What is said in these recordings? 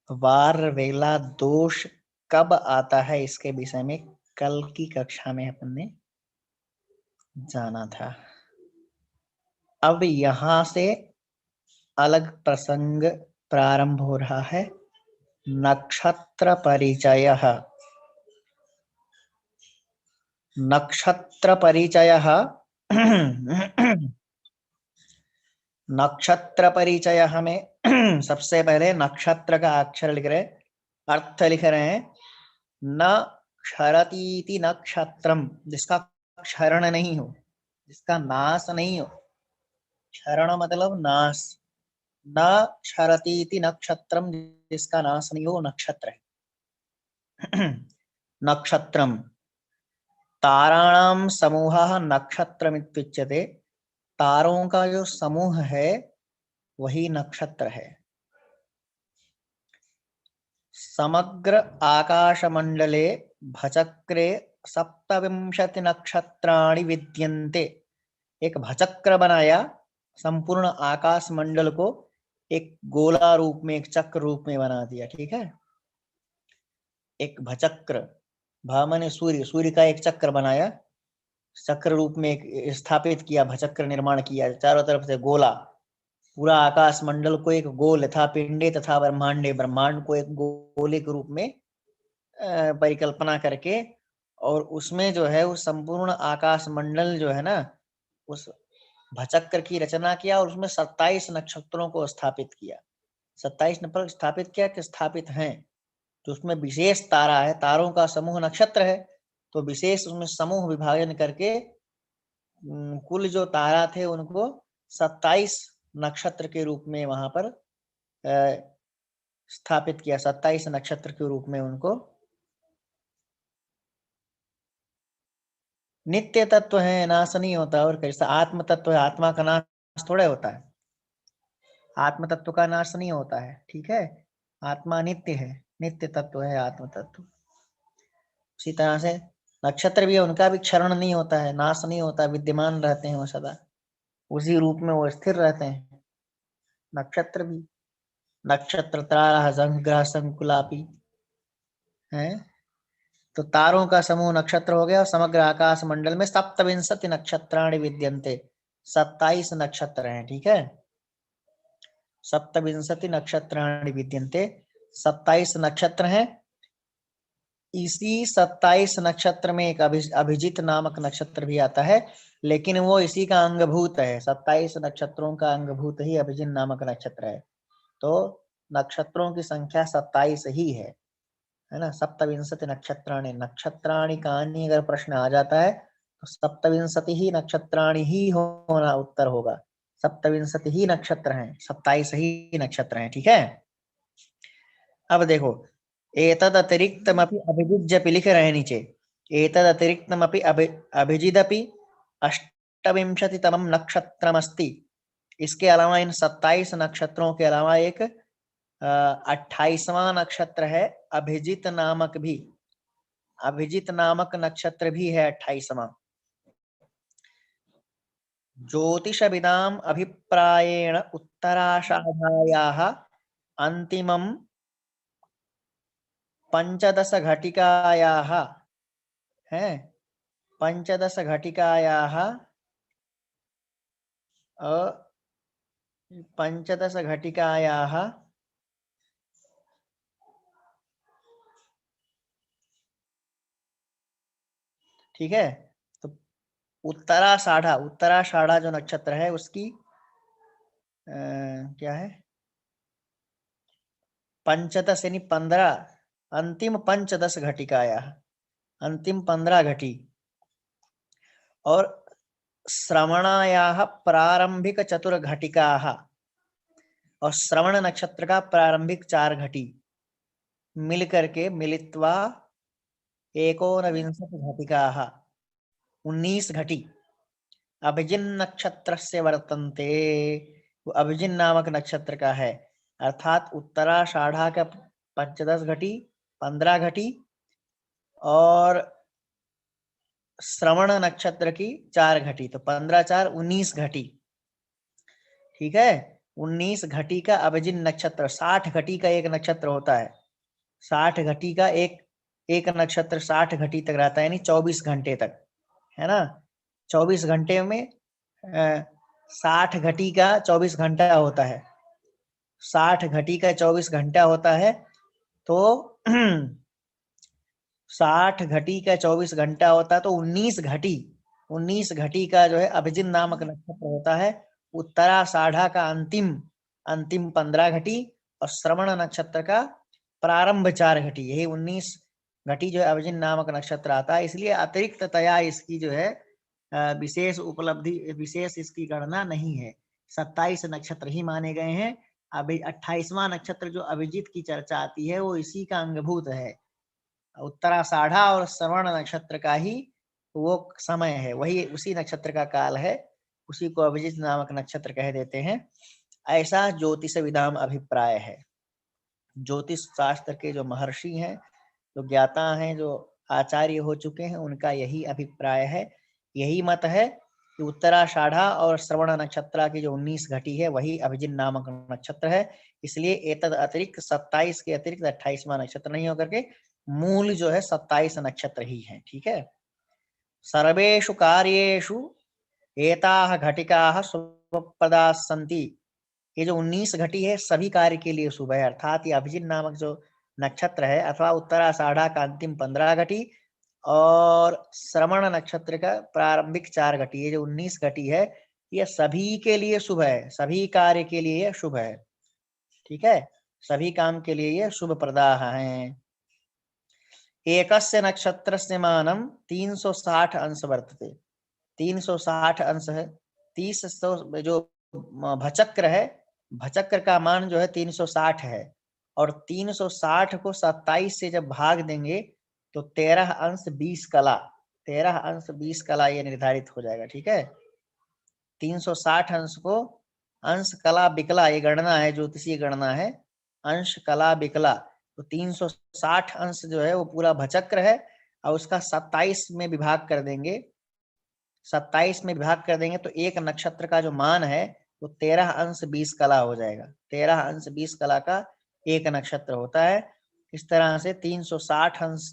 वार वेला दोष कब आता है, इसके विषय में कल की कक्षा में अपन ने जाना था। अब यहां से अलग प्रसंग प्रारंभ हो रहा है। नक्षत्र परिचयः। नक्षत्र परिचयः नक्षत्र परिचय हमें सबसे पहले नक्षत्र का अक्षर लिख रहे, अर्थ लिख रहे हैं। न क्षरतीति नक्षत्रम, जिसका क्षरण नहीं हो, जिसका नाश नहीं हो। क्षरण मतलब नाश। न क्षरतीति नक्षत्रम, जिसका नाश नहीं हो, नक्षत्र है। नक्षत्रम ताराणाम समूहः नक्षत्रमित्युच्यते। तारों का जो समूह है वही नक्षत्र है। समग्र आकाशमंडले भचक्रे 27 नक्षत्राणि विद्यन्ते। एक भचक्र बनाया, संपूर्ण आकाश मंडल को एक गोला रूप में, एक चक्र रूप में बना दिया। ठीक है, एक भचक्र, भ माने सूर्य, सूर्य का एक चक्र बनाया, चक्र रूप में एक स्थापित किया, भचक्र निर्माण किया, चारों तरफ से गोला। पूरा आकाश मंडल को एक गोल था पिंडे तथा ब्रह्मांडे, ब्रह्मांड को एक गोले के रूप में परिकल्पना करके, और उसमें जो है वो संपूर्ण आकाश मंडल जो है ना, उस भचक्र की रचना किया और उसमें 27 नक्षत्रों को स्थापित किया। 27 नंबर स्थापित किया कि स्थापित हैं, तो उसमें विशेष तारा है, तारों का समूह नक्षत्र है, तो विशेष उसमें समूह विभाजन करके कुल जो तारा थे उनको 27 नक्षत्र के रूप में वहां पर स्थापित किया। 27 नक्षत्र के रूप में उनको। नित्य तत्व है, नाश नहीं होता। और कैसा आत्म तत्व है, आत्मा का नाश थोड़ा होता है, आत्म तत्व का नाश नहीं होता है। ठीक है, आत्मा नित्य है, नित्य तत्व है आत्म तत्व। उसी तरह से नक्षत्र भी है, उनका भी क्षरण नहीं होता है, नाश नहीं होता, विद्यमान रहते हैं वो सदा, उसी रूप में वो स्थिर रहते हैं। नक्षत्र भी, नक्षत्र तारा संग्रह संकुलापी है। तो तारों का समूह नक्षत्र हो गया, और समग्र आकाश मंडल में 27 नक्षत्राणि विद्यन्ते, 27 नक्षत्र हैं। ठीक है, 27 नक्षत्राणि विद्यन्ते, 27 नक्षत्र हैं। इसी 27 नक्षत्र में एक अभिजित नामक नक्षत्र भी आता है, लेकिन वो इसी का अंगभूत है। 27 नक्षत्रों का अंगभूत ही अभिजित नामक नक्षत्र है। तो नक्षत्रों की संख्या 27 ही है ना। 27 नक्षत्राणि, नक्षत्राणि कानि अगर प्रश्न आ जाता है तो 27 ही नक्षत्राणि ही होना उत्तर होगा। 27 ही नक्षत्र हैं, 27 ही नक्षत्र हैं। ठीक है, अब देखो, एतद अतिरिक्तमपि अभिजिज्यपि लिख रहे हैं नीचे। एतद अतिरिक्तमपि अभिजिदपि 28तमं नक्षत्रमस्ति। इसके अलावा, इन 27 नक्षत्रों के अलावा एक 28वां नक्षत्र है, अभिजित नामक भी। अभिजित नामक नक्षत्र भी है 28वां। ज्योतिषविदाम अभिप्रायेण उत्तराषाढ़ायाः अंतिमं 15 घटिकायाः है, 15 घटिकायाः 15 घटिकायाः ठीक है। तो उत्तराषाढ़ा, उत्तराषाढ़ा जो नक्षत्र है उसकी क्या है, 15 यानी 15, अंतिम 15 घटिकाया, अंतिम 15 घटी। और श्रवणायाः प्रारंभिक 4 घटिकाः, और श्रवण नक्षत्र का प्रारंभिक 4 घटी मिल करके मिलित्वा 19 घटिकाः, 19 घटी अभिजिन नक्षत्र से वर्तन्ते। वो अभिजिन नामक नक्षत्र का है, अर्थात उत्तराषाढ़ा का 15 घटी, 15 घटी, और श्रवण नक्षत्र की 4 घटी, तो 15 4 19 घटी। ठीक है, 19 घटी का अभिजिन नक्षत्र, 60 घटी का एक नक्षत्र होता है, 60 घटी का एक एक नक्षत्र 60 घटी तक रहता है, यानी 24 घंटे तक, है ना। 24 घंटे में 60 घटी का 24 घंटा होता है, 60 घटी का 24 घंटा होता है, तो 60 घटी का 24 घंटा होता है, तो 19 घटी का जो है अभिजिन नामक नक्षत्र होता है। उत्तराषाढ़ा का अंतिम अंतिम 15 घटी और श्रवण नक्षत्र का प्रारंभ 4 घटी, यही 19 घटी जो है अभिजिन नामक नक्षत्र आता है। इसलिए अतिरिक्ततया इसकी जो है विशेष उपलब्धि, विशेष इसकी गणना नहीं है। 27 नक्षत्र ही माने गए हैं। अभी 28वां नक्षत्र जो अभिजित की चर्चा आती है वो इसी का अंगभूत है। उत्तराषाढ़ा और श्रवण नक्षत्र का ही वो समय है, वही उसी नक्षत्र का काल है, उसी को अभिजित नामक नक्षत्र कह देते हैं। ऐसा ज्योतिष विदाम अभिप्राय है। ज्योतिष शास्त्र के जो महर्षि हैं, जो ज्ञाता हैं, जो आचार्य हो चुके हैं, उनका यही अभिप्राय है, यही मत है कि उत्तराषाढ़ा और श्रवण नक्षत्र की जो 19 घटी है वही अभिजिन नामक नक्षत्र है। इसलिए एतद अतिरिक्त 27 के अतिरिक्त 28वां नक्षत्र नहीं होकर के मूल जो है 27 नक्षत्र ही है। ठीक है। सर्वेषु कार्येषु एताः घटिकाः शुभप्रदाः सन्ति। ये जो 19 घटी है सभी कार्य के लिए शुभ है, अर्थात ये अभिजिन नामक जो नक्षत्र है अथवा उत्तराषाढ़ा का अंतिम 15 घटी और श्रवण नक्षत्र का प्रारंभिक 4 घटी, ये जो 19 घटी है ये सभी के लिए शुभ है, सभी कार्य के लिए ये शुभ है। ठीक है, सभी काम के लिए ये शुभ प्रदाः हैं। एकस्य नक्षत्रस्य मानं 360 अंश वर्तते, 360 अंश है। 300 जो भचक्र है, भचक्र का मान जो है 360 है, और 360 को 27 से जब भाग देंगे तो 13 अंश 20 कला, 13 अंश 20 कला ये निर्धारित हो जाएगा। ठीक है, 360 अंश को अंश कला बिकला ये गणना है, ज्योतिषीय गणना है, अंश कला बिकला, तो 360 अंश जो है वो पूरा भचक्र है, और उसका 27 में विभाग कर देंगे, 27 में विभाग कर देंगे तो एक नक्षत्र का जो मान है वो 13 अंश 20 कला हो जाएगा। 13 अंश 20 कला का एक नक्षत्र होता है। इस तरह से 360 अंश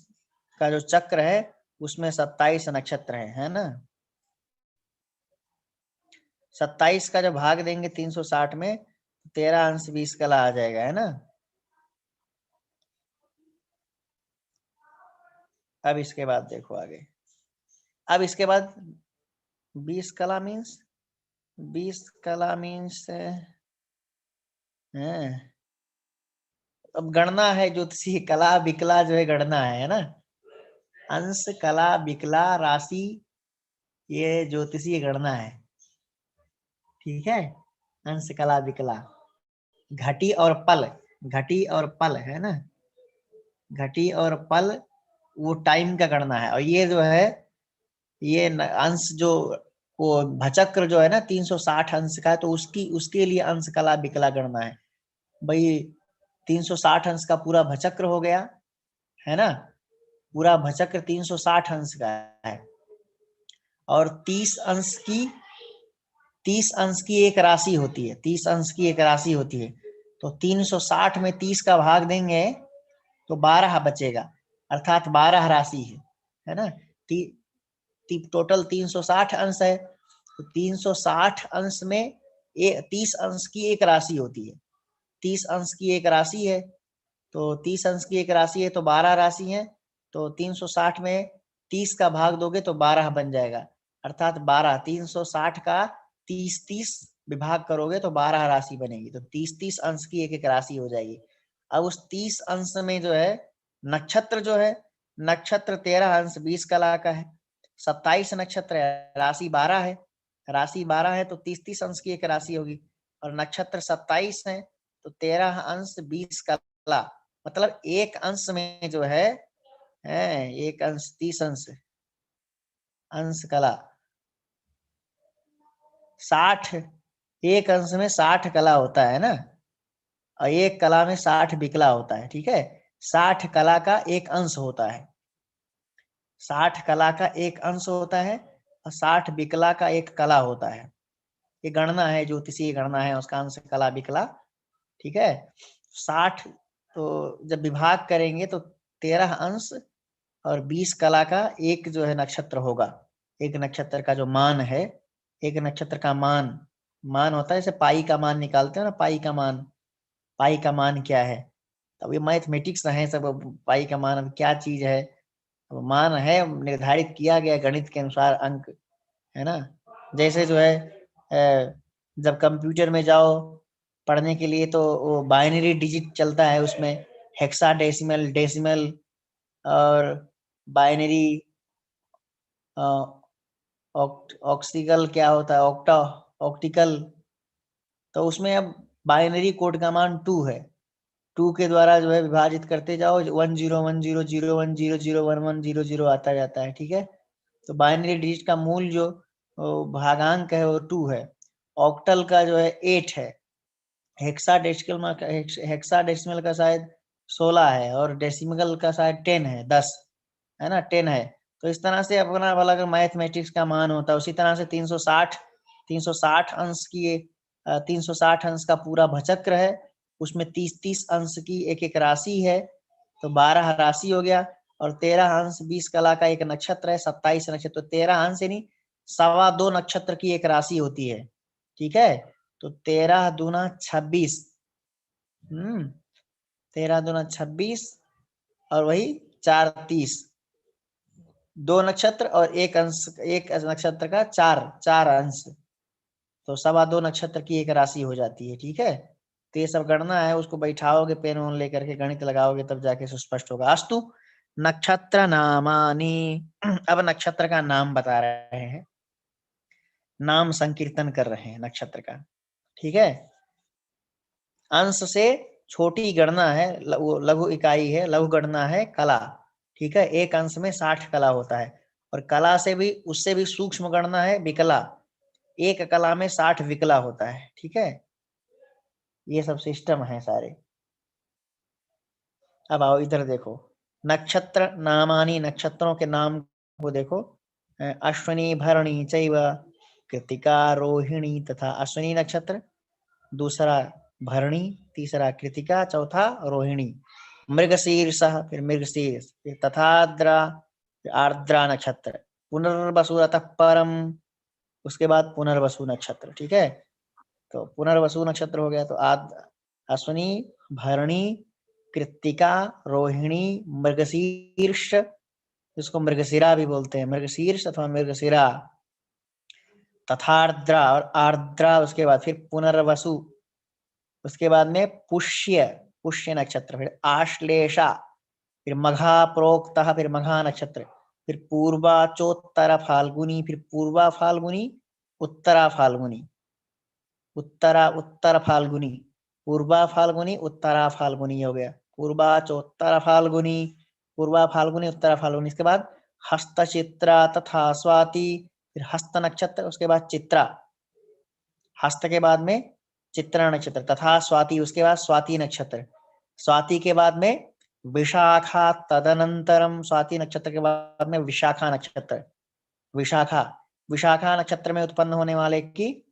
का जो चक्र है उसमें 27 नक्षत्र है ना। 27 का जब भाग देंगे 360 में 13 अंश 20 कला आ जाएगा, है ना। अब इसके बाद देखो आगे, अब इसके बाद 20 कला मीन्स 20 कला मीन्स अब गणना है ज्योतिषी, कला बिकला जो है गणना है ना। अंश कला बिकला राशि ये ज्योतिषीय गणना है। ठीक है, अंश कला बिकला, घटी और पल, घटी और पल है ना, घटी और पल वो टाइम का गणना है। और ये जो है ये अंश जो वो भचक्र जो है ना 360 अंश का है, तो उसकी उसके लिए अंश कला बिकला गणना है। भाई 360 अंश का पूरा भचक्र हो गया, है ना, पूरा भचक्र 360 अंश का है, और 30 अंश की एक राशि होती है, 30 अंश की एक राशि होती है, तो 360 में 30 का भाग देंगे तो 12 बचेगा, अर्थात 12 राशि है ना। टोटल 360 अंश है, तो 360 अंश में 30 अंश की एक राशि होती है, 30 अंश की एक राशि है, तो 30 अंश की एक राशि है तो 12 राशि है, तो 360 में 30 का भाग दोगे तो 12 बन जाएगा, अर्थात 12, 360 का 30 विभाग करोगे तो 12 राशि बनेगी, तो 30 अंश की एक एक राशि हो जाएगी। अब उस 30 अंश में जो है नक्षत्र जो है, नक्षत्र 13 अंश 20 कला का है, 27 नक्षत्र है, राशि 12 है, राशि 12 है तो 30 अंश की एक राशि होगी, और नक्षत्र 27 है तो 13 अंश 20 कला, मतलब एक अंश में जो है एक अंश 30 अंश अंश कला 60, एक अंश में 60 कला होता है ना, और एक कला में 60 बिकला होता है। ठीक है, 60 कला का एक अंश होता है, 60 कला का एक अंश होता है और 60 बिकला का एक कला होता है। ये गणना है, ज्योतिषीय गणना है, उसका अंश कला विकला, ठीक है। 60 तो जब विभाग करेंगे तो 13 अंश और 20 कला का एक जो है नक्षत्र होगा। एक नक्षत्र का जो मान है, एक नक्षत्र का मान मान होता है, जैसे पाई का मान निकालते हैं ना, पाई का मान क्या है। अब ये मैथमेटिक्स है सब, पाई का मान अब क्या चीज है, अब मान है निर्धारित किया गया गणित के अनुसार अंक, है ना। जैसे जो है जब कंप्यूटर में जाओ पढ़ने के लिए तो वो बाइनरी डिजिट चलता है उसमें, हेक्साडेसिमल, डेसिमल और बाइनरी, ऑक्सिकल क्या होता है, ऑक्टिकल। तो उसमें अब बाइनरी कोड का मान 2 है, 2 के द्वारा जो है विभाजित करते जाओ, 101001001100 आता जाता है, ठीक है। तो बाइनरी डिजिट का मूल जो भागांक है वो 2 है। ऑक्टल का जो है 8 है। हेक्साडेसिमल का शायद 16 है और डेसिमल का शायद 10 है, 10 है ना, 10 है। तो इस तरह से अपना वाला अगर मैथमेटिक्स का मान होता है, उसी तरह से 360 अंश की 360 अंश का पूरा भचक्र है, उसमें 30 अंश की एक एक राशि है, तो 12 राशि हो गया। और 13 अंश 20 कला का एक नक्षत्र है, 27 नक्षत्र, तो 13 अंश यानी 2.25 नक्षत्र की एक राशि होती है, ठीक है। तो 13 दूना 26, 13 दूना 26 और वही 4 30, 2 नक्षत्र और एक अंश, एक नक्षत्र का 4 अंश, तो 2.25 नक्षत्र की एक राशि हो जाती है, ठीक है। तो ये सब गणना है, उसको बैठाओगे पेन वोन लेकर के गणित लगाओगे तब जाके सुस्पष्ट होगा। अस्तु नक्षत्र नामानि। अब नक्षत्र का नाम बता रहे हैं, नाम संकीर्तन कर रहे हैं नक्षत्र का, ठीक है। अंश से छोटी गणना है, लघु इकाई है, लघु गणना है कला, ठीक है। एक अंश में 60 कला होता है, और कला से भी, उससे भी सूक्ष्म गणना है विकला, एक कला में 60 विकला होता है, ठीक है। ये सब सिस्टम है सारे। अब आओ इधर देखो, नक्षत्र नामानी, नक्षत्रों के नाम को देखो, अश्विनी भरणी चैव कृतिका रोहिणी, तथा अश्विनी नक्षत्र, दूसरा भरणी, तीसरा कृतिका, चौथा रोहिणी। मृगशीर्ष, फिर मृगशीर्ष, फिर तथाद्रा, फिर आर्द्रा नक्षत्र, पुनर्वसु अतः परम, उसके बाद पुनर्वसु नक्षत्र, ठीक है। तो पुनर्वसु नक्षत्र हो गया, तो अश्विनी, भरणी, कृत्तिका, रोहिणी, मृगशीर्ष, इसको मृगशिरा भी बोलते हैं, मृगशीर्ष अथवा मृगशिरा, तथार्द्रा और आर्द्रा, उसके बाद फिर पुनर्वसु, उसके बाद में पुष्य, पुष्य नक्षत्र, फिर आश्लेषा, फिर मघा प्रोक्तः, फिर मघा नक्षत्र, फिर पूर्वाचोत्तर फाल्गुनी, फिर पूर्वा फाल्गुनी, उत्तरा फाल्गुनी, उत्तर फाल्गुनी, पूर्वा फाल्गुनी, उत्तरा फाल्गुनी हो गया, पूर्वाचोत्तर फाल्गुनी, पूर्वा फाल्गुनी, उत्तरा फाल्गुनी। इसके बाद हस्त चित्रा तथा स्वाति, फिर हस्त नक्षत्र, उसके बाद चित्रा, हस्त के बाद में चित्रा नक्षत्र, तथा स्वाति, उसके बाद स्वाति नक्षत्र, स्वाति के बाद में विशाखा, तदनंतरम स्वाति नक्षत्र के बाद में विशाखा नक्षत्र, विशाखा, विशाखा नक्षत्र में उत्पन्न होने वाले की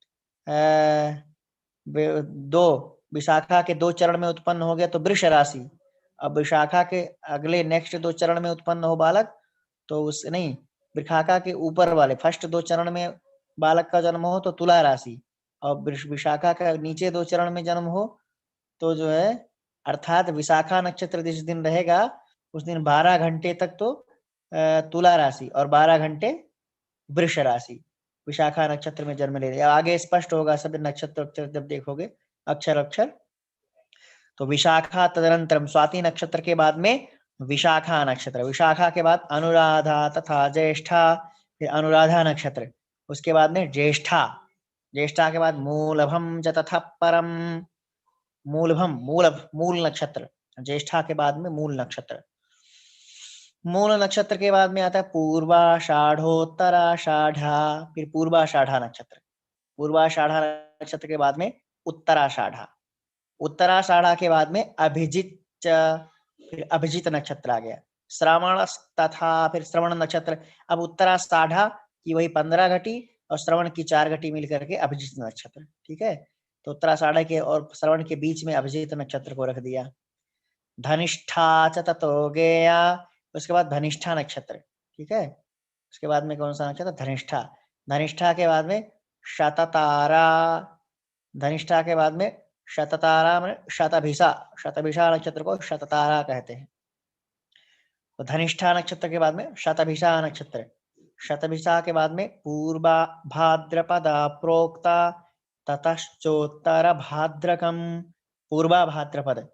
दो, विशाखा के 2 चरण में उत्पन्न हो गया तो वृष राशि। अब विशाखा के अगले नेक्स्ट 2 चरण में उत्पन्न हो बालक, तो उस नहीं, विशाखा के ऊपर वाले फर्स्ट 2 चरण में बालक का जन्म हो तो तुला राशि, और विशाखा का नीचे 2 चरण में जन्म हो तो जो है, अर्थात विशाखा नक्षत्र जिस दिन रहेगा उस दिन 12 घंटे तक तो तुला राशि और 12 घंटे वृष राशि, विशाखा नक्षत्र में जन्म ले रहे। आगे स्पष्ट होगा सब नक्षत्र अक्षर जब देखोगे, अक्षर अक्षर। तो विशाखा तदनंतरम, स्वाति नक्षत्र के बाद में विशाखा नक्षत्र, विशाखा के बाद अनुराधा तथा ज्येष्ठा, फिर अनुराधा नक्षत्र, उसके बाद में ज्येष्ठा, ज्येष्ठा के बाद मूलभम च तथा परम, मूलभम, मूल नक्षत्र, ज्येष्ठा के बाद में मूल नक्षत्र, मूल नक्षत्र के बाद में आता है पूर्वाषाढ़ोत्तराषाढ़ा, फिर पूर्वाषाढ़ा नक्षत्र, पूर्वाषाढ़ा नक्षत्र के बाद में उत्तराषाढ़ा, उत्तराषाढ़ा के बाद में अभिजित, फिर अभिजित नक्षत्र आ गया, श्रवण तथा फिर श्रवण नक्षत्र। अब उत्तराषाढ़ा की वही 15 घटी और श्रवण की 4 घटी मिलकर के अभिजीत नक्षत्र। ठीक है, तो उत्तराषाढ़ के और श्रवण के बीच में अभिजीत नक्षत्र को रख दिया। धनिष्ठा च ततो गेया, उसके बाद धनिष्ठा नक्षत्र। ठीक है, उसके बाद में कौन सा नक्षत्र? धनिष्ठा। धनिष्ठा के बाद में शततारा। धनिष्ठा के बाद में शततारा में शतभिषा। शतभिषा नक्षत्र को शततारा कहते हैं। तो धनिष्ठा नक्षत्र के बाद में शतभिषा नक्षत्र। शतभिषा के बाद में पूर्वा भाद्रपदा प्रोक्ता ततश्चोत्तर भाद्रकम। पूर्वा भाद्रपद।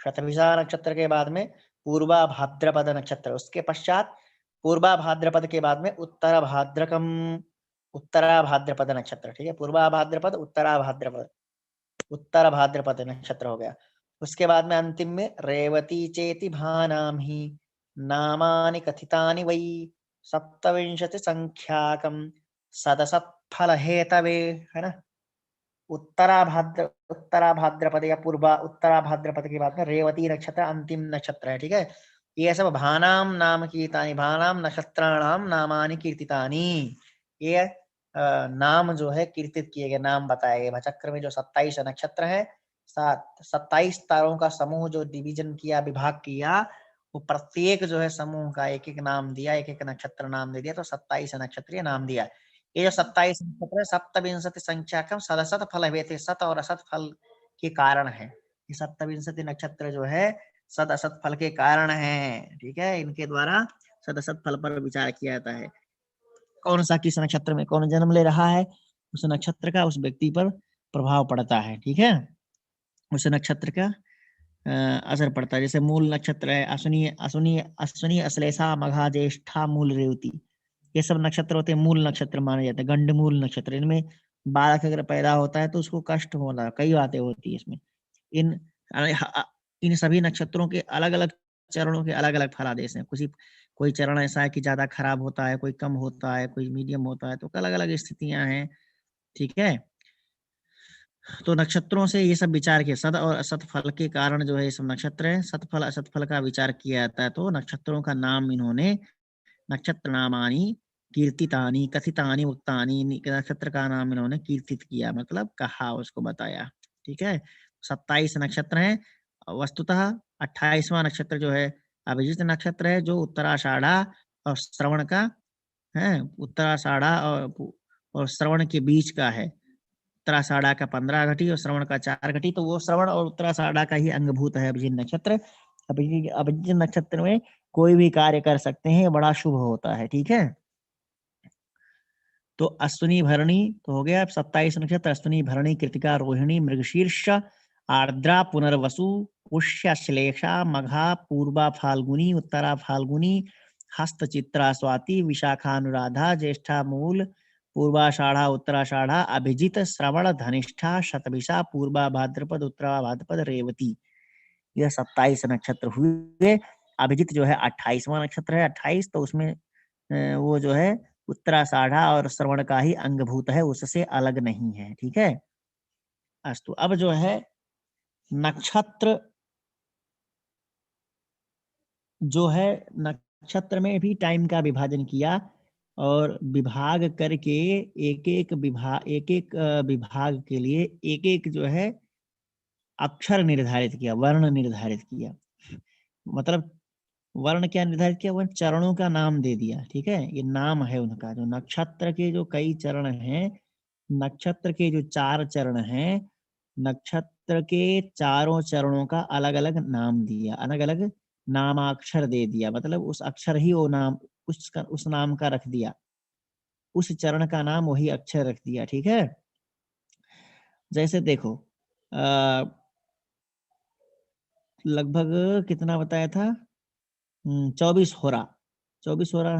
शतभिषा नक्षत्र के बाद में पूर्वा भाद्रपद नक्षत्र, उसके पश्चात पूर्वा भाद्रपद के बाद में उत्तरा भाद्रकम। उत्तरा भाद्रपद नक्षत्र। ठीक है, पूर्वा भाद्रपद, उत्तरा भाद्रपद, उत्तर भाद्रपद नक्षत्र हो गया। उसके बाद में अंतिम में रेवती चेति भानाम ही नामानि कथितानि वै सप्तविंशति संख्याकम सदसत् फल हेतवे। है ना, उत्तरा भाद्रपद या पूर्वा उत्तरा भाद्रपद के बाद में रेवती नक्षत्र अंतिम नक्षत्र है। ठीक है, ये सब भानाम नाम कीर्तानि, भानाम नक्षत्राणाम नामानि कीर्तितानि। ये नाम जो है कीर्तित किए गए, नाम बताए गए। भचक्र में जो 27 नक्षत्र है, 27 तारों का समूह जो डिवीजन किया, विभाग किया, वो प्रत्येक जो है समूह का एक एक नाम दिया, एक एक नक्षत्र नाम दे दिया, तो 27 नक्षत्रीय नाम दिया। ये जो 27 नक्षत्र है, सप्तविंशति संख्या कम सदसत फल हेते, सत और असत फल के कारण है। ये सप्तविंशति नक्षत्र जो है सद असत फल के कारण है। ठीक है, इनके द्वारा सद असत फल पर विचार किया जाता है। कौन सा किस नक्षत्र में कौन जन्म ले रहा है, उस नक्षत्र का उस व्यक्ति पर प्रभाव पड़ता है। ठीक है, उस नक्षत्र का असर पड़ता है। जैसे मूल नक्षत्र है अश्विनी, अश्विनी अश्लेषा मघा ज्येष्ठा मूल रेवती, ये सब नक्षत्र होते हैं मूल नक्षत्र माने जाते हैं। गंड मूल नक्षत्र, इनमें बालक अगर पैदा होता है तो उसको कष्ट होना, कई बातें होती है इसमें। इन इन सभी नक्षत्रों के अलग अलग चरणों के अलग अलग फलादेश हैं। कोई चरण ऐसा है कि ज्यादा खराब होता है, कोई कम होता है, कोई मीडियम होता है, तो अलग अलग स्थितियां हैं। ठीक है, तो नक्षत्रों से ये सब विचार किया, सद और असत फल के कारण जो है ये सब नक्षत्र है। सतफल असत फल का विचार किया जाता है, तो नक्षत्रों का नाम इन्होंने नक्षत्र नामानी कीर्तितानी कथितानी उक्तानी, नक्षत्र का नाम इन्होंने कीर्तित किया, मतलब कहा, उसको बताया। ठीक है, 27 नक्षत्र हैं। वस्तुतः 28वां नक्षत्र जो है अभिजीत नक्षत्र है, जो उत्तराषाढ़ा और श्रवण का है। उत्तराषाढ़ा और श्रवण के बीच का है। उत्तराषाढ़ा का 15 घटी और श्रवण का 4 घटी, तो वो श्रवण और उत्तराषाढ़ा का ही अंगभूत है अभिजीत नक्षत्र। अभिजीत नक्षत्र में कोई भी कार्य कर सकते हैं, बड़ा शुभ होता है। ठीक है, तो अश्विनी भरणी तो हो गया 27 नक्षत्र, अश्विनी भरणी कृतिका रोहिणी मृगशीर्ष आर्द्रा पुनर्वसु पुष्य श्लेषा मघा पूर्वा फाल्गुनी उत्तरा फाल्गुनी हस्त चित्रा स्वाति विशाखा अनुराधा ज्येष्ठा मूल पूर्वाषाढ़ा उत्तराषाढ़ा अभिजित श्रवण धनिष्ठा शतभिषा पूर्वा भाद्रपद उत्तरा भाद्रपद रेवती। यह 27 नक्षत्र हुए। अभिजित जो है 28वां नक्षत्र है, 28, तो उसमें वो जो है उत्तराषाढ़ा और श्रवण का ही अंगभूत है, उससे अलग नहीं है। ठीक है, अस्तु। अब जो है नक्षत्र जो है नक्षत्र में भी टाइम का विभाजन किया और विभाग करके एक एक विभाग के लिए एक एक जो है अक्षर निर्धारित किया, वर्ण निर्धारित किया। मतलब वर्ण क्या निर्धारित किया, वह चरणों का नाम दे दिया। ठीक है, ये नाम है उनका। जो नक्षत्र के जो कई चरण हैं, नक्षत्र के जो 4 चरण हैं, नक्षत्र के चारों चरणों का अलग अलग नाम दिया, अलग अलग नामाक्षर दे दिया। मतलब उस अक्षर ही वो नाम उस नाम का रख दिया, उस चरण का नाम वही अक्षर रख दिया। ठीक है, जैसे देखो लगभग कितना बताया था, 24 होरा, 24 होरा,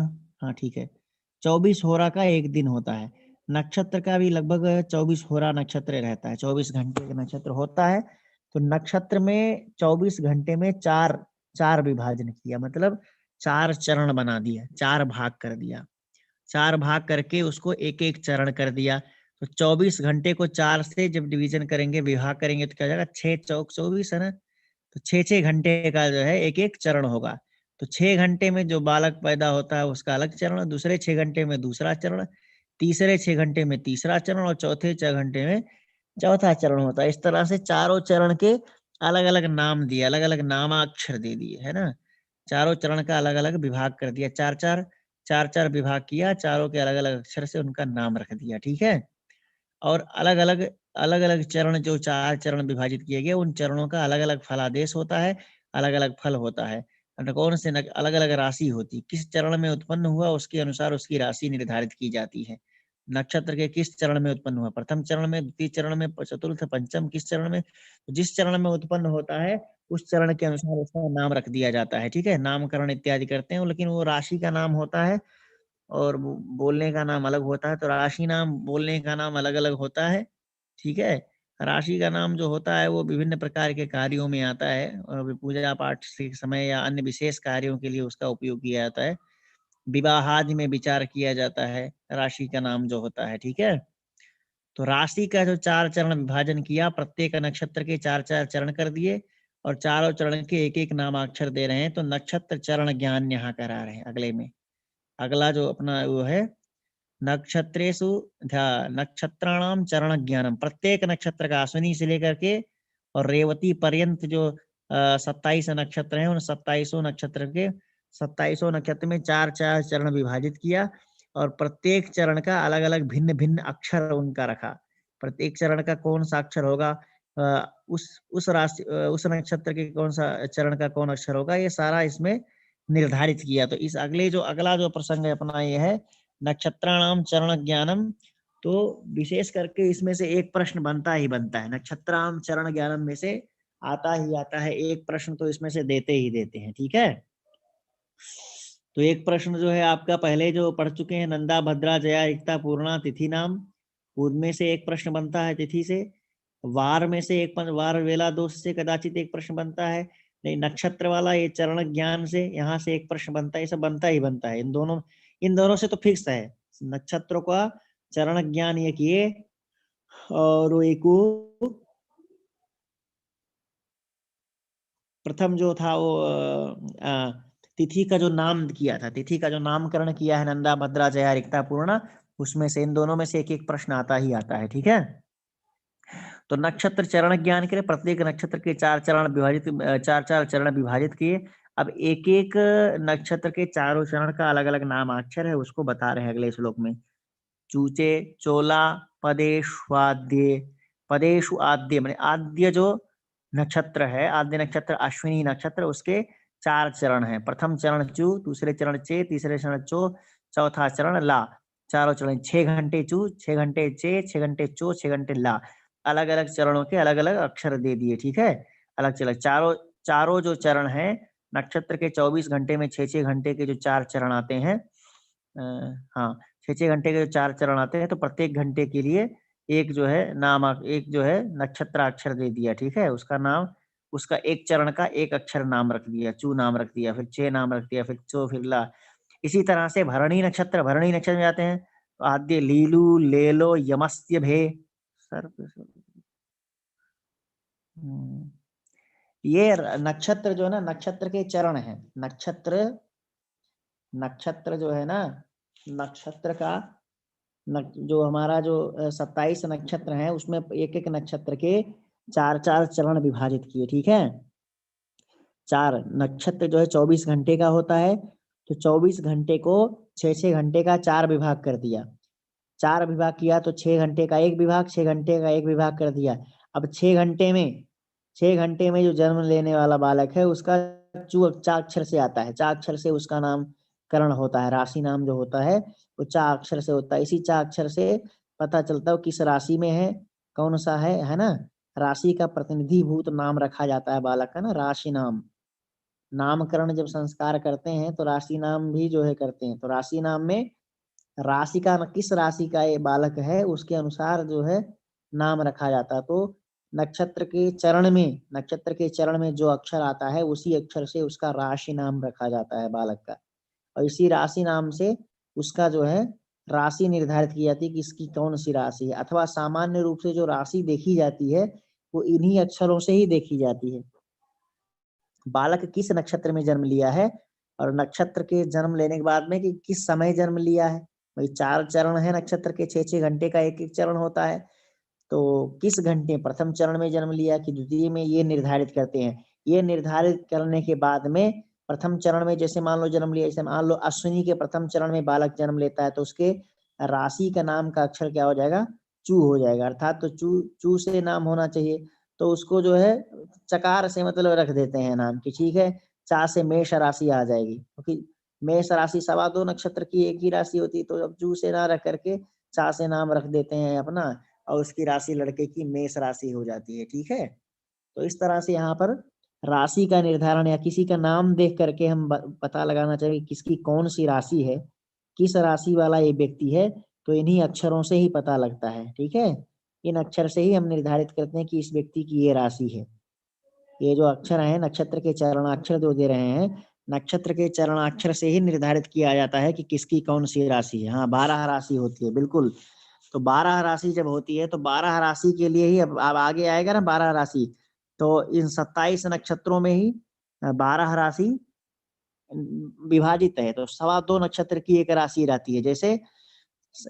हाँ ठीक है, 24 होरा का एक दिन होता है। नक्षत्र का भी लगभग 24 होरा नक्षत्र रहता है, 24 घंटे का नक्षत्र होता है। तो नक्षत्र में 24 घंटे में चार विभाजन किया, मतलब 4 चरण बना दिया, 4 भाग कर दिया। 4 भाग करके उसको एक एक चरण कर दिया। तो 24 घंटे को 4 से जब डिवीजन करेंगे, विभाग करेंगे, तो क्या हो जाएगा, 6 चौक 24 है ना। तो 6 घंटे का जो है एक एक चरण होगा। तो 6 घंटे में जो बालक पैदा होता है उसका अलग चरण, दूसरे 6 घंटे में दूसरा चरण, तीसरे 6 घंटे में तीसरा चरण और चौथे 6 घंटे में चौथा चरण होता है। इस तरह से चारों चरण के अलग अलग नाम दिए, अलग अलग नामाक्षर दे दिए, है ना। चारों चरण का अलग अलग विभाग कर दिया, चार चार विभाग किया, चारों के अलग अलग अक्षर से उनका नाम रख दिया, ठीक है। और अलग अलग चरण, जो 4 चरण विभाजित किए गए, उन चरणों का अलग अलग फलादेश होता है, अलग अलग फल होता है। कौन से अलग अलग राशि होती, किस चरण में उत्पन्न हुआ उसके अनुसार उसकी राशि निर्धारित की जाती है। नक्षत्र के किस चरण में उत्पन्न हुआ, प्रथम चरण में, द्वितीय चरण में, चतुर्थ, पंचम, किस चरण में, जिस चरण में उत्पन्न होता है उस चरण के अनुसार उसका नाम रख दिया जाता है, ठीक है। नामकरण इत्यादि करते हैं, लेकिन वो राशि का नाम होता है और बोलने का नाम अलग होता है। तो राशि नाम, बोलने का नाम अलग अलग होता है, ठीक है। राशि का नाम जो होता है वो विभिन्न प्रकार के कार्यों में आता है, और पूजा पाठ के समय या अन्य विशेष कार्यों के लिए उसका उपयोग किया जाता है। विवाह आदि में विचार किया जाता है राशि का नाम जो होता है, ठीक है। तो राशि का जो 4 चरण विभाजन किया, प्रत्येक नक्षत्र के 4 4 चरण कर दिए और चारों चरण के एक एक नामाक्षर दे रहे हैं। तो नक्षत्र चरण ज्ञान यहाँ करा रहे हैं अगले में। अगला जो अपना वो है, नक्षत्रेषु नक्षत्राणाम चरण ज्ञानम, प्रत्येक नक्षत्र का अश्विनी से लेकर के और रेवती पर्यंत जो 27 नक्षत्र हैं, उन 27 नक्षत्र के 27 नक्षत्र में 4 4 चरण विभाजित किया और प्रत्येक चरण का अलग अलग भिन्न भिन्न अक्षर उनका रखा। प्रत्येक चरण का कौन सा अक्षर होगा, उस राशि उस नक्षत्र के कौन सा चरण का कौन अक्षर होगा, ये सारा इसमें निर्धारित किया। तो इस अगला जो प्रसंग है अपना, ये है नक्षत्राणाम चरण ज्ञानम। तो विशेष करके इसमें से एक प्रश्न बनता ही बनता है, नक्षत्राम चरण ज्ञानम में से आता ही आता है एक प्रश्न, तो इसमें से देते ही देते हैं, ठीक है। तो एक प्रश्न जो है आपका पहले जो पढ़ चुके हैं, नंदा भद्रा जया रिक्ता पूर्णा तिथि नाम, उनमें से एक प्रश्न बनता है तिथि से। वार में से एक, वार वेला दोष से कदाचित एक प्रश्न बनता है। नहीं, नक्षत्र वाला ये चरण ज्ञान से यहाँ से एक प्रश्न बनता है, ये सब बनता ही बनता है। इन दोनों से तो फिक्स है। नक्षत्रों का चरण ज्ञान ये किए और वो एक प्रथम जो था वो तिथि का जो नाम किया था, तिथि का जो नामकरण किया है, नंदा भद्रा जया रिक्ता पूर्णा, उसमें से इन दोनों में से एक एक प्रश्न आता ही आता है, ठीक है। तो नक्षत्र चरण ज्ञान के लिए प्रत्येक नक्षत्र के 4 चरण विभाजित किए। अब एक एक नक्षत्र के चारों चरण का अलग अलग नामाक्षर है, उसको बता रहे हैं अगले श्लोक में। चूचे चोला पदेशवाद्य, पदेशु आद्य माने आद्य जो नक्षत्र है, आद्य नक्षत्र अश्विनी नक्षत्र, उसके 4 चरण हैं। प्रथम चरण चू, दूसरे चरण चे, तीसरे चरण चो, चौथा चरण ला। चारों चरण 6 घंटे चू, 6 घंटे चे, 6 घंटे चो, 6 घंटे ला। अलग अलग चरणों के अलग अलग अक्षर दे दिए, ठीक है। अलग चरण, चारों जो चरण हैं नक्षत्र के 24 घंटे में 6 घंटे के जो 4 चरण आते हैं, हाँ 6 घंटे के जो 4 चरण आते हैं, तो प्रत्येक घंटे के लिए एक जो है एक जो है नक्षत्राक्षर दे दिया, ठीक है। उसका नाम, उसका एक चरण का एक अक्षर नाम रख दिया, चू नाम रख दिया, फिर चे नाम रख दिया, फिर चो, फिर ला। इसी तरह से भरणी नक्षत्र में आते हैं, तो आद्य लीलू लेलो यमस्त्य भे सर। ये नक्षत्र जो है ना, नक्षत्र के चरण है। नक्षत्र जो है ना, नक्षत्र का जो हमारा जो 27 नक्षत्र है, उसमें एक एक नक्षत्र के 4 4 चरण विभाजित किए, ठीक है। 4 नक्षत्र जो है 24 घंटे का होता है, तो 24 घंटे को 6 घंटे का 4 विभाग कर दिया। 4 विभाग किया तो 6 घंटे का एक विभाग, 6 घंटे का एक विभाग कर दिया। अब 6 घंटे में जो जन्म लेने वाला बालक है, उसका चा अक्षर से आता है, चा अक्षर से उसका नामकरण होता है। राशि नाम जो होता है वो चा अक्षर से होता है। इसी चा अक्षर से पता चलता है किस राशि में है, कौन सा है ना। राशि का प्रतिनिधिभूत नाम रखा जाता है बालक का ना, राशि नाम। नामकरण जब संस्कार करते हैं तो राशि नाम भी जो है करते हैं, तो राशि नाम में राशि का, किस राशि का ये बालक है उसके अनुसार जो है नाम रखा जाता है। तो नक्षत्र के चरण में जो अक्षर आता है, उसी अक्षर से उसका राशि नाम रखा जाता है बालक का। और इसी राशि नाम से उसका जो है राशि निर्धारित की जाती है कि इसकी कौन सी राशि है। अथवा सामान्य रूप से जो राशि देखी जाती है वो इन्हीं अक्षरों से ही देखी जाती है। बालक किस नक्षत्र में जन्म लिया है, और नक्षत्र के जन्म लेने के बाद में कि किस समय जन्म लिया है, भाई 4 चरण है नक्षत्र के, 6-6 घंटे का एक एक चरण होता है। तो किस घंटे प्रथम चरण में जन्म लिया कि द्वितीय में, ये निर्धारित करते हैं। ये निर्धारित करने के बाद में प्रथम चरण में जैसे मान लो जन्म लिया, जैसे मान लो अश्विनी के प्रथम चरण में बालक जन्म लेता है तो उसके राशि का नाम का अक्षर क्या हो जाएगा, चू हो जाएगा। अर्थात तो चू चू से नाम होना चाहिए, तो उसको जो है चकार से मतलब रख देते हैं नाम की, ठीक है। चा से मेष राशि आ जाएगी, क्योंकि मेष राशि 2.25 नक्षत्र की एक ही राशि होती है, तो अब चू से ना रख करके चा से नाम रख देते हैं अपना, और उसकी राशि लड़के की मेष राशि हो जाती है, ठीक है। तो इस तरह से यहाँ पर राशि का निर्धारण या किसी का नाम देख करके हम पता लगाना चाहिए किसकी कौन सी राशि है, किस राशि वाला ये व्यक्ति है, तो इन्हीं अक्षरों से ही पता लगता है, ठीक है। इन अक्षर से ही हम निर्धारित करते हैं कि इस व्यक्ति की ये राशि है। ये जो अक्षर है नक्षत्र के चरणाक्षर जो दे रहे हैं, नक्षत्र के चरणाक्षर से ही निर्धारित किया जाता है कि किसकी कौन सी राशि है। हाँ, 12 राशि होती है, बिल्कुल। तो 12 राशि जब होती है तो 12 राशि के लिए ही अब आगे आएगा ना 12 राशि, तो इन 27 नक्षत्रों में ही 12 राशि विभाजित है। तो 2.25 नक्षत्र की एक राशि रहती है। जैसे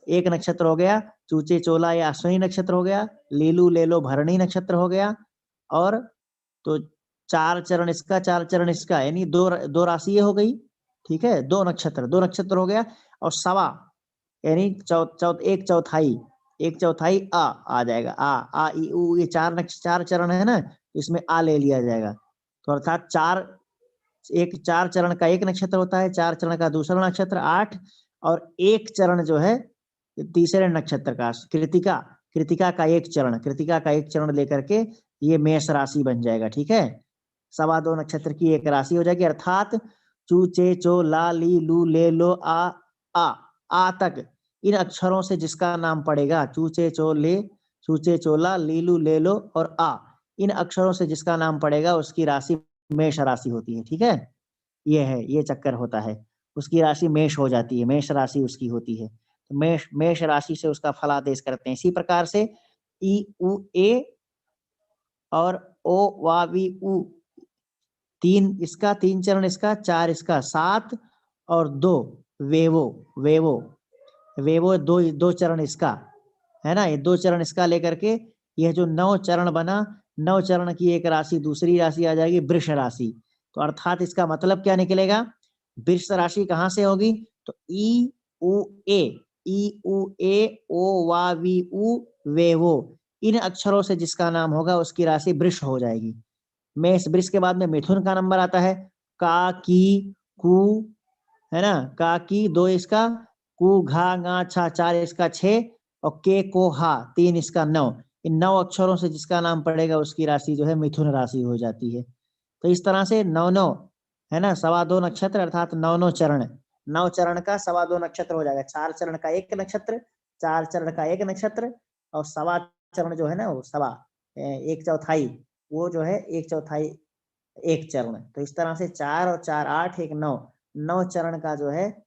एक नक्षत्र हो गया चूचे चोला या अश्विनी नक्षत्र हो गया, लीलू लेलो भरणी नक्षत्र हो गया, और तो 4 चरण इसका 4 चरण इसका, यानी दो राशि हो गई, ठीक है। 2 नक्षत्र हो गया, और सवा यानी एक चौथाई, एक चौथाई आ जाएगा। आ ई उ, ये 4 चरण है ना, तो इसमें आ ले लिया जाएगा। तो अर्थात 4 चरण का एक नक्षत्र होता है, 4 चरण का दूसरा नक्षत्र 8, और एक चरण जो है तीसरे नक्षत्र का कृतिका, कृतिका का एक चरण लेकर के ये मेष राशि बन जाएगा, ठीक है। 2.25 नक्षत्र की एक राशि हो जाएगी। अर्थात चू चे चो ला ली लू ले लो आ तक इन अक्षरों से जिसका नाम पड़ेगा, चूचे चोले चूचे चोला लीलू लेलो और आ, इन अक्षरों से जिसका नाम पड़ेगा उसकी राशि मेष राशि होती है, ठीक है। ये है, ये चक्कर होता है, उसकी राशि मेष हो जाती है, मेष राशि उसकी होती है। तो मेष राशि से उसका फलादेश करते हैं। इसी प्रकार से ई उ ए और ओ वा वी उ, 3 चरण इसका, 4 इसका, 7 और 2 वेवो वेवो वेवो, दो चरण इसका है ना, ये 2 चरण इसका लेकर के यह जो 9 चरण बना, 9 चरण की एक राशि दूसरी राशि आ जाएगी वृष राशि। तो अर्थात इसका मतलब क्या निकलेगा, वृष राशि कहाँ से होगी, तो ई उ ए ओ वा वी उ वेवो, इन अक्षरों से जिसका नाम होगा उसकी राशि वृष हो जाएगी। मेष, वृष के बाद में मिथुन का नंबर आता है, का की कु, है ना, का की 2 इसका, कु घा गा छा 4 इसका, 6 और के को हा 3 इसका, 9। इन 9 अक्षरों से जिसका नाम पड़ेगा उसकी राशि जो है मिथुन राशि हो जाती है। तो इस तरह से 9 है ना, 2.25 नक्षत्र अर्थात 9 चरण, 9 चरण का 2.25 नक्षत्र हो जाएगा। 4 चरण का एक नक्षत्र, 4 चरण का एक नक्षत्र, और सवा चरण जो है ना वो सवा एक चौथाई, वो जो है एक चौथाई एक चरण। तो इस तरह से 4 और 4 8 एक 9, 9 चरण का जो है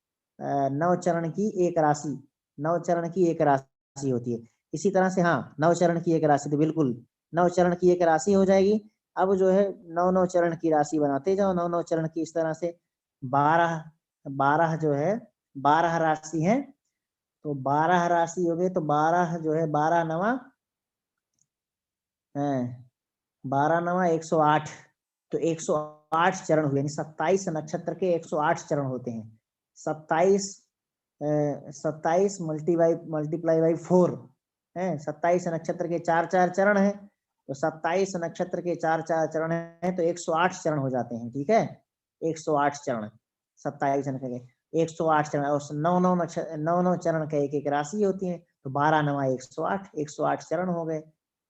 9 चरण की एक राशि, 9 चरण की एक राशि होती है। इसी तरह से हाँ 9 चरण की एक राशि, तो बिल्कुल 9 चरण की एक राशि हो जाएगी। अब जो है 9 चरण की राशि बनाते जाओ, 9 चरण की, इस तरह से 12 12 जो है 12 राशि है। तो 12 राशि हो गए, तो 12 जो है 12 नवा 12 नवा 108, तो 108 चरण हुए, यानी 27 नक्षत्र के 108 चरण होते हैं। 27 मल्टीप्लाई बाई 4 है, 27 नक्षत्र के 4 चरण है, तो 27 नक्षत्र के 4 चरण है, तो 108 चरण हो जाते हैं, ठीक है। 108 चरण 27 नक्षत्र के 108 चरण, और 9 चरण का एक राशि होती है, तो 12 नवा 108 चरण हो गए।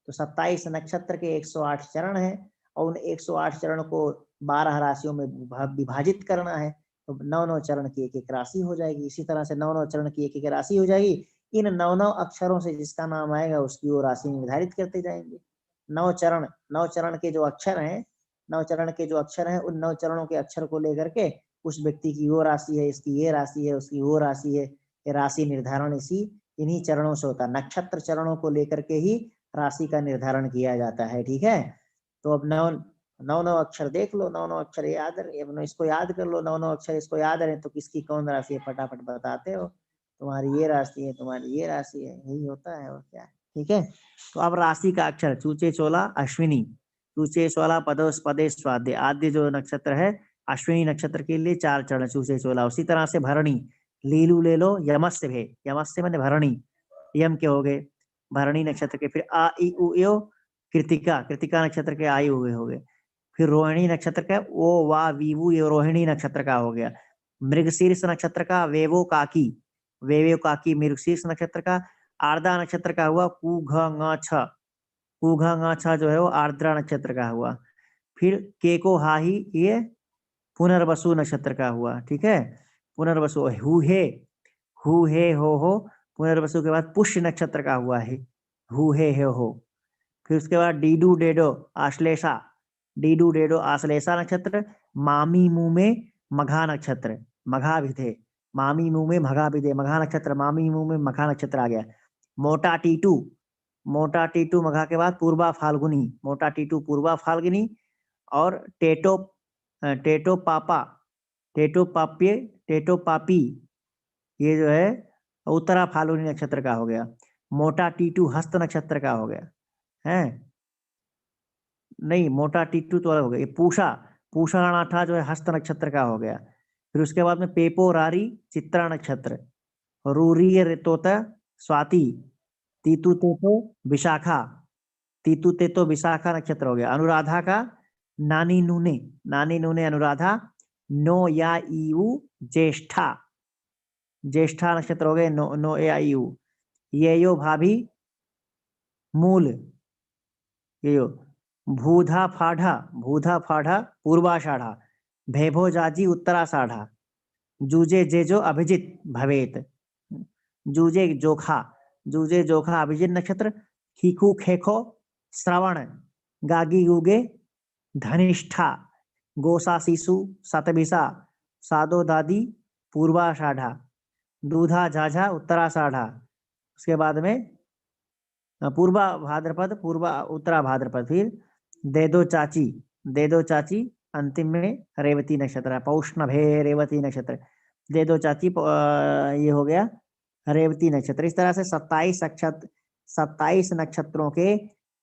तो 27 नक्षत्र के 108 चरण है, और उन 108 चरण को 12 राशियों में विभाजित करना है, तो 9 चरण की एक राशि हो जाएगी। इसी तरह से 9 चरण की एक राशि हो जाएगी। इन 9 अक्षरों से जिसका नाम आएगा उसकी वो राशि निर्धारित करते जाएंगे। 9 चरण के जो अक्षर हैं, 9 चरण के जो अक्षर हैं, उन 9 चरणों के अक्षर को लेकर के उस व्यक्ति की वो राशि है, इसकी ये राशि है, उसकी वो राशि है, ये राशि निर्धारण इन्हीं चरणों से होता है। नक्षत्र चरणों को लेकर के ही राशि का निर्धारण किया जाता है, ठीक है। तो अब 9 अक्षर देख लो, 9 अक्षर याद, इसको याद कर लो, 9 अक्षर इसको याद रहे तो किसकी कौन राशि है फटाफट बताते हो। तुम्हारी ये राशि है, तुम्हारी ये राशि है, यही होता है और क्या है। ठीक है, तो अब राशि का अक्षर चूचे चोला अश्विनी, चूचे चोला पदोस पदे स्वाद्य आद्य जो नक्षत्र है अश्विनी नक्षत्र के लिए 4 चरण चूचे चोला। उसी तरह से भरणी लीलू ले लो यमस्य भे, यमस्य मैंने भरणी, यम के हो गए भरणी नक्षत्र के। फिर आ ई उ यो कृतिका, कृतिका नक्षत्र के आई हुए हो गए। फिर रोहिणी नक्षत्र का ओ वा वीवु, ये रोहिणी नक्षत्र का हो गया। मृगशीर्ष नक्षत्र का वेवो काकी, वेवे काकी मृगशीर्ष नक्षत्र का। आर्द्रा नक्षत्र का हुआ कु घ ङ छ, कु घ ङ छ जो है वो आर्द्रा नक्षत्र का हुआ। फिर केको हाही ये पुनर्वसु नक्षत्र का हुआ। ठीक है, पुनर्वसु हु हे हो पुनर्वसु के बाद पुष्य नक्षत्र का हुआ है हु हे हो। फिर उसके बाद डीडू डेडो आश्लेषा, डीडू डेडो आश्लेषा नक्षत्र। मामी मुंह में मघा नक्षत्र, मघा भी थे, मामी मुंह में मघा भी थे, मघा नक्षत्र मामी मुंह में मघा नक्षत्र आ गया। मोटा टीटू, मोटा टीटू मघा के बाद पूर्वा फाल्गुनी, मोटा टीटू पूर्वा फाल्गुनी। और टेटो, टेटो पापा, टेटो पाप्य, टेटो पापी ये जो है उत्तरा फाल्गुनी नक्षत्र का हो गया। मोटा टीटू हस्त नक्षत्र का हो गया है, नहीं मोटा टीटू तो अलग हो गया। ये पूषा, पूषा अनाथा जो है हस्त नक्षत्र का हो गया। फिर उसके बाद में पेपो रारी चित्रा नक्षत्र, रूरी ऋतोता स्वाति, तीतु तेतो विशाखा, तीतु तेतो विशाखा नक्षत्र हो गया। अनुराधा का नानी नूने, नानी नूने अनुराधा। नो या ईयू ज्येष्ठा, ज्येष्ठा नक्षत्र हो गए। नो नो या ईयू। ये यो भाभी मूल, ये यो भूधा फाढ़ा, भूधा फाढ़ा पूर्वाषाढ़ा। भैभो जाजी उत्तराषाढ़ा। जूजे जेजो अभिजित भवेत, जूजे जोखा, जूजे जोखा अभिजित नक्षत्र। खीखू खेखो श्रवण, गागी गुगे धनिष्ठा। गोसा शिशु सतभिसा, सादो दादी पूर्वाषाढ़ा। दूधा झाझा उत्तराषाढ़ा। उसके बाद में पूर्वा भाद्रपद, पूर्वा उत्तरा भाद्रपद। फिर दे दो चाची, दे दो चाची अंतिम में रेवती नक्षत्र है, पौष्णभे रेवती नक्षत्र। दे दो चाची ये हो गया रेवती नक्षत्र। इस तरह से 27 नक्षत्र, 27 नक्षत्रों के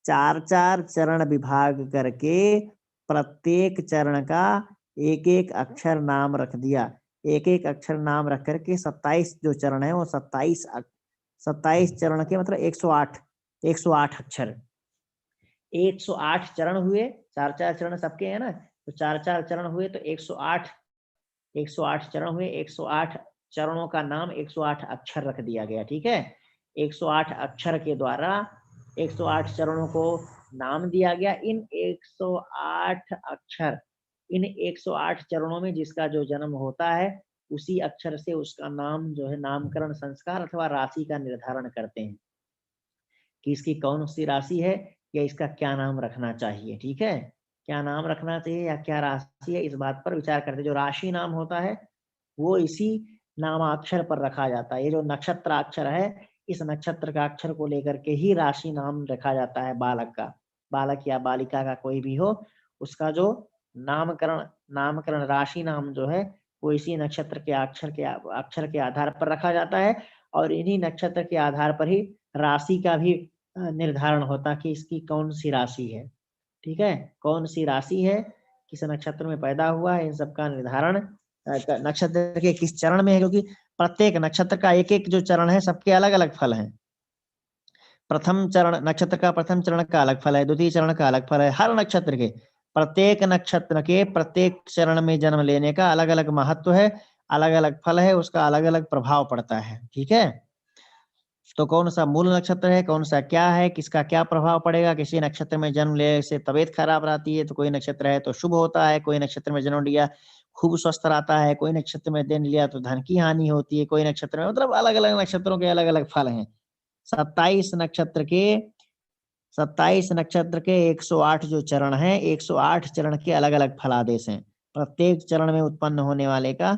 4-4 चरण विभाग करके प्रत्येक चरण का एक एक अक्षर नाम रख दिया। एक एक अक्षर नाम रख करके 27 जो चरण है वो 27 चरण के मतलब 108, 108 अक्षर, 108 चरण हुए। 4-4 चरण सबके है ना, तो 4-4 चरण हुए तो 108, 108 चरण हुए। 108 चरणों का नाम 108 अक्षर रख दिया गया। ठीक है, 108 अक्षर के द्वारा 108 चरणों को नाम दिया गया। इन 108 अक्षर, इन 108 चरणों में जिसका जो जन्म होता है उसी अक्षर से उसका नाम जो है नामकरण संस्कार अथवा राशि का निर्धारण करते हैं कि इसकी कौन सी राशि है या इसका क्या नाम रखना चाहिए। ठीक है, क्या नाम रखना चाहिए या क्या राशि है, इस बात पर विचार करते। जो राशि नाम होता है वो इसी नामाक्षर पर रखा जाता है। ये जो नक्षत्राक्षर है इस नक्षत्र का अक्षर को लेकर के ही राशि नाम रखा जाता है बालक का, बालक या बालिका का कोई भी हो, उसका जो नामकरण राशि नाम जो है वो इसी नक्षत्र के अक्षर के आधार पर रखा जाता है। और इन्हीं नक्षत्र के आधार पर ही राशि का भी निर्धारण होता कि इसकी कौन सी राशि है। ठीक है, कौन सी राशि है, किस नक्षत्र में पैदा हुआ है, इन सबका निर्धारण नक्षत्र के किस चरण में है, क्योंकि प्रत्येक नक्षत्र का एक एक जो चरण है सबके अलग अलग फल हैं। प्रथम चरण नक्षत्र का प्रथम चरण का अलग फल है, द्वितीय चरण का अलग फल है। हर नक्षत्र के प्रत्येक नक्षत्र के प्रत्येक चरण में जन्म लेने का अलग अलग महत्व है, अलग अलग फल है, उसका अलग अलग प्रभाव पड़ता है। ठीक है, तो कौन सा मूल नक्षत्र है, कौन सा क्या है, किसका क्या प्रभाव पड़ेगा। किसी नक्षत्र में जन्म लेने से तबीयत खराब रहती है तो कोई नक्षत्र है तो शुभ होता है, कोई नक्षत्र में जन्म लिया खूब स्वस्थ रहता है, कोई नक्षत्र में जन्म लिया तो धन की हानि होती है, कोई नक्षत्र में, मतलब अलग अलग नक्षत्रों के अलग अलग फल हैं। 27 नक्षत्र के 27 नक्षत्र के 108 जो चरण हैं, 108 चरण के अलग अलग फलादेश हैं। प्रत्येक चरण में उत्पन्न होने वाले का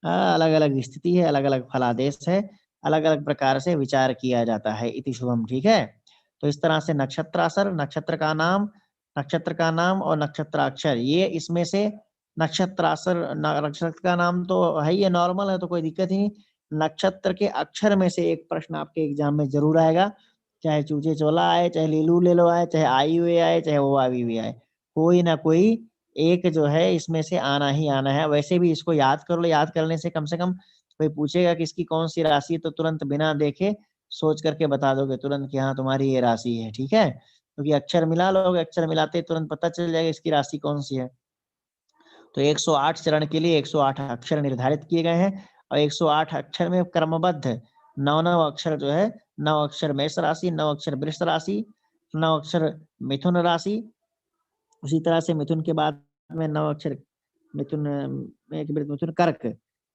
अलग अलग स्थिति है, अलग अलग फलादेश है, अलग अलग प्रकार से विचार किया जाता है। इति शुभम। ठीक है, तो इस तरह से नक्षत्रासर, नक्षत्र का नाम और नक्षत्राक्षर, ये इसमें से नक्षत्रासर नक्षत्र का नाम तो है ही नॉर्मल है तो कोई दिक्कत ही नहीं। नक्षत्र के अक्षर में से एक प्रश्न आपके एग्जाम में जरूर आएगा, चाहे चूचे चोला आए, चाहे लीलू लेलो आए, चाहे आई हुए आए, चाहे वो आई हुए आए, कोई ना कोई एक जो है इसमें से आना ही आना है। वैसे भी इसको याद कर लो, याद करने से कम कोई पूछेगा कि इसकी कौन सी राशि है, तो तुरंत बिना देखे सोच करके बता दोगे तुरंत कि हाँ तुम्हारी ये राशि है, ठीक है। क्योंकि अक्षर मिला लोगे, अक्षर मिलाते ही तुरंत पता चल जाएगा इसकी राशि कौन सी है। तो 108 चरण के लिए 108 अक्षर निर्धारित किए गए हैं और 108 अक्षर में क्रमबद्ध 9 अक्षर जो है, 9 अक्षर मेष राशि, 9 अक्षर वृष राशि, 9 अक्षर मिथुन राशि। उसी तरह से मिथुन के बाद में 9 अक्षर मिथुन मिथुन कर्क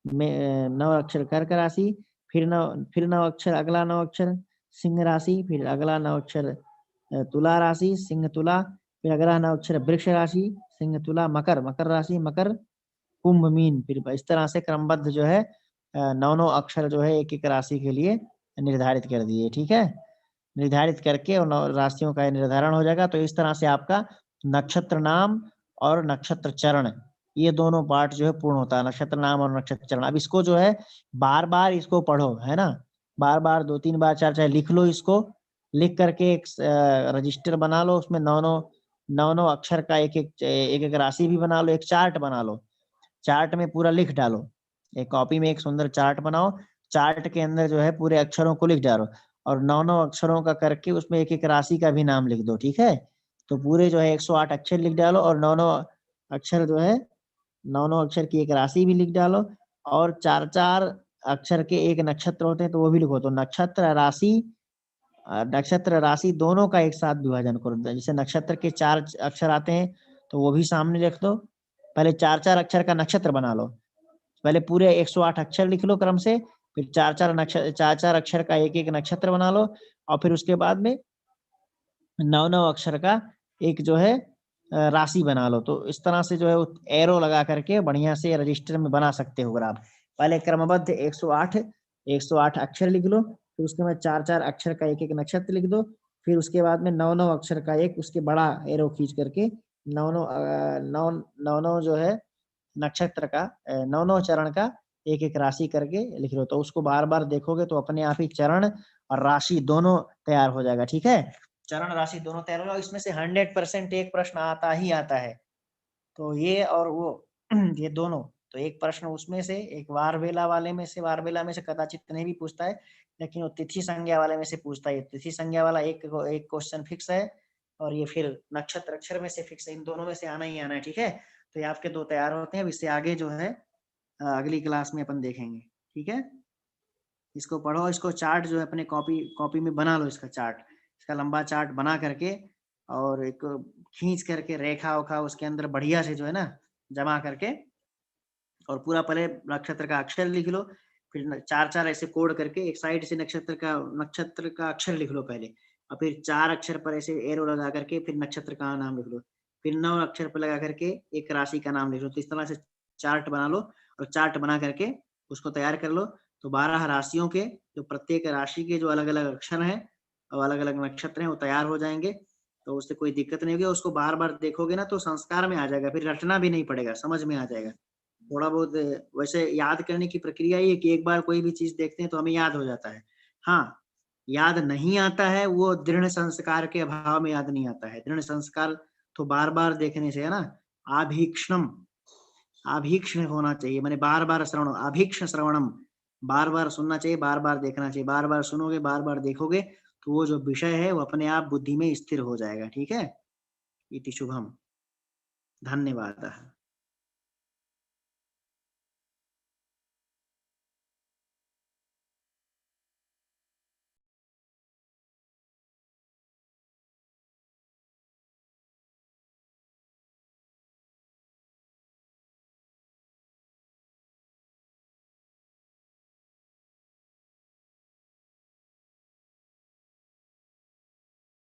में 9 अक्षर कर्क राशि, फिर 9 अक्षर अगला 9 अक्षर सिंह राशि, फिर अगला 9 अक्षर तुला राशि सिंह तुला, फिर अगला 9 अक्षर वृक्ष राशि सिंह तुला मकर, मकर राशि मकर कुंभ मीन। फिर इस तरह से क्रमबद्ध जो है 9 अक्षर जो है एक एक राशि के लिए निर्धारित कर दिए, ठीक है। निर्धारित करके और 9 राशियों का निर्धारण हो जाएगा। तो इस तरह से आपका नक्षत्र नाम और नक्षत्र चरण ये दोनों पार्ट जो है पूर्ण होता है, नक्षत्र नाम और नक्षत्र चरण। अब इसको जो है बार बार इसको पढ़ो, है ना, बार बार 2-3 बार 4 लिख लो इसको, लिख करके एक रजिस्टर बना लो, उसमें 9 अक्षर का एक राशि भी बना लो, एक चार्ट बना लो, चार्ट में पूरा लिख डालो, एक कॉपी में एक सुंदर चार्ट बनाओ, चार्ट के अंदर जो है पूरे अक्षरों को लिख डालो और 9 अक्षरों का करके उसमें एक एक राशि का भी नाम लिख दो, ठीक है। तो पूरे जो है 108 अक्षर लिख डालो और 9 अक्षर जो है 9 अक्षर की एक राशि भी लिख डालो और 4 अक्षर के एक नक्षत्र होते हैं तो वो भी लिखो। तो नक्षत्र राशि दोनों का एक साथ विभाजन करो। जैसे नक्षत्र के 4 अक्षर आते हैं तो वो भी सामने लिख दो। पहले 4 अक्षर का नक्षत्र बना लो, पहले पूरे 108 अक्षर लिख लो क्रम से, फिर 4 अक्षर का एक एक नक्षत्र बना लो और फिर उसके बाद में 9 अक्षर का एक जो है राशि बना लो। तो इस तरह से जो है एरो लगा करके बढ़िया से रजिस्टर में बना सकते हो। अगर आप पहले क्रमबद्ध 108 अक्षर लिख लो, फिर उसके बाद 4 अक्षर का एक एक नक्षत्र लिख दो, फिर उसके बाद में 9 अक्षर का एक उसके बड़ा एरो खींच करके 9 जो है नक्षत्र का 9 चरण का एक एक राशि करके लिख लो। तो उसको बार बार देखोगे तो अपने आप ही चरण और राशि दोनों तैयार हो जाएगा, ठीक है। चरण राशि दोनों तैयार हो जाएगा, इसमें से 100% एक प्रश्न आता ही आता है। तो ये और वो ये दोनों, तो एक प्रश्न उसमें से, एक वारवेला वाले में से, वारवेला में से कदाचित नहीं भी पूछता है, लेकिन वो तिथि संज्ञा वाले में से पूछता है। तिथि संज्ञा वाला एक क्वेश्चन फिक्स है और ये फिर नक्षत्र अक्षर में से फिक्स है, इन दोनों में से आना ही आना है, ठीक है। तो ये आपके 2 तैयार होते हैं। अब इससे आगे जो है अगली क्लास में अपन देखेंगे, ठीक है। इसको पढ़ो, इसको चार्ट जो है अपने कॉपी में बना लो, इसका चार्ट, इसका लंबा चार्ट बना करके और एक खींच करके रेखा उखा उसके अंदर बढ़िया से जो है ना जमा करके और पूरा पहले नक्षत्र का अक्षर लिख लो, फिर 4 ऐसे कोड करके एक साइड से नक्षत्र का अक्षर लिख लो पहले, और फिर 4 अक्षर पर ऐसे एरो लगा करके फिर नक्षत्र का नाम लिख लो, फिर 9 अक्षर पर लगा करके एक राशि का नाम लिख लो। तो इस तरह से चार्ट बना लो और चार्ट बना करके उसको तैयार कर लो। तो 12 राशियों के जो प्रत्येक राशि के जो अलग-अलग अक्षर हैं और अलग-अलग नक्षत्र हैं वो तैयार हो जाएंगे। तो उससे कोई दिक्कत नहीं होगी, उसको बार-बार देखोगे ना तो संस्कार में आ जाएगा, फिर रटना भी नहीं पड़ेगा, समझ में आ जाएगा। थोड़ा बहुत वैसे याद करने की प्रक्रिया ये है कि एक बार कोई भी चीज़ देखते हैं तो हमें याद हो जाता है। हाँ, याद नहीं आता है वो दृढ़ संस्कार के अभाव में याद नहीं आता है। दृढ़ संस्कार तो बार-बार देखने से है ना, आभीक्ष्णम, आभीक्ष्ण होना चाहिए, माने बार-बार श्रवण, आभीक्ष्ण श्रवणम, बार-बार सुनना चाहिए, बार-बार देखना चाहिए। बार-बार सुनोगे, बार-बार देखोगे तो वो जो विषय है वो अपने आप बुद्धि में स्थिर हो जाएगा, ठीक है? इति शुभम। धन्यवादः।